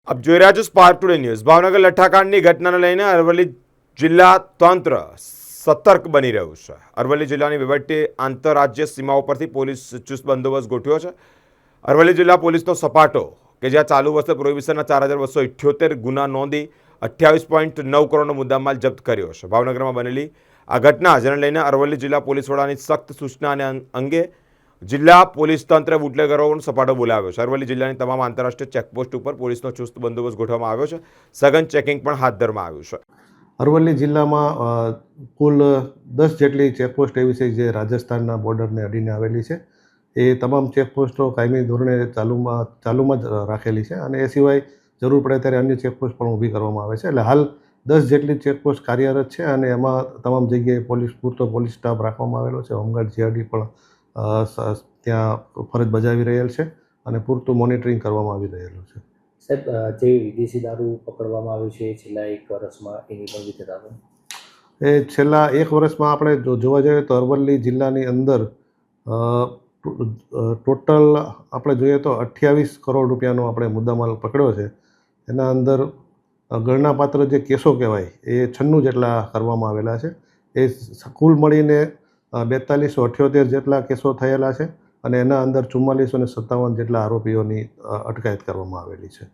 આપ જોઈ રહ્યા છો સ્પાર્ક ટુડે ન્યૂઝ। ભાવનગર લઠ્ઠાકાંડની ઘટનાને લઈને અરવલ્લી જિલ્લા તંત્ર સતર્ક બની રહ્યું છે। અરવલ્લી જિલ્લાની વહીવટી આંતરરાજ્ય સીમાઓ પરથી પોલીસ ચુસ્ત બંદોબસ્ત ગોઠવ્યો છે। અરવલ્લી જિલ્લા પોલીસનો સપાટો કે જ્યાં ચાલુ વર્ષે પ્રોહિબિશનના 4278 ગુના નોંધી 28.9 કરોડનો મુદ્દામાલ જપ્ત કર્યો છે। ભાવનગરમાં બનેલી આ ઘટના જેને લઈને અરવલ્લી જિલ્લા પોલીસ વડાની સખ્ત સૂચના અંગે જિલ્લા પોલીસ તંત્રે બુટલેગરોનો સપાટો બોલાવ્યો છે। અરવલ્લી જિલ્લાની તમામ આંતરરાષ્ટ્રીય ચેકપોસ્ટ ઉપર પોલીસનો ચુસ્ત બંદોબસ્ત ગોઠવવામાં આવ્યો છે। સઘન ચેકિંગ પણ હાથ ધરવામાં આવ્યું છે। અરવલ્લી જિલ્લામાં કુલ 10 જેટલી ચેકપોસ્ટ એવી છે જે રાજસ્થાનના બોર્ડરને અડીને આવેલી છે। એ તમામ ચેકપોસ્ટો કાયમી ધોરણે ચાલુમાં જ રાખેલી છે અને એ સિવાય જરૂર પડે ત્યારે અન્ય ચેકપોસ્ટ પણ ઊભી કરવામાં આવે છે। એટલે હાલ 10 જેટલી ચેકપોસ્ટ કાર્યરત છે અને એમાં તમામ જગ્યાએ પૂરતો પોલીસ સ્ટાફ રાખવામાં આવેલો છે। હોમગાર્ડ જીઆરડી પણ ત્યાં ફરજ બજાવી રહેલ છે અને પૂરતું મોનિટરિંગ કરવામાં આવી રહેલું છે। સાહેબ, જે વિદેશી દારૂ પકડવામાં આવ્યું છે છેલ્લા 1 વર્ષમાં એની પણ વિગત આપો। એ છેલ્લા 1 વર્ષમાં આપણે જોવા જઈએ તો અરવલ્લી જિલ્લાની અંદર ટોટલ આપણે જોઈએ તો 28 કરોડ રૂપિયાનો આપણે મુદ્દામાલ પકડ્યો છે। એના અંદર ગણનાપાત્ર જે કેસો કહેવાય એ 96 જેટલા કરવામાં આવેલા છે। એ કુલ મળીને 4278 જેટલા કેસો થયેલા છે અને એના અંદર 4457 જેટલા આરોપીઓની અટકાયત કરવામાં આવેલી છે।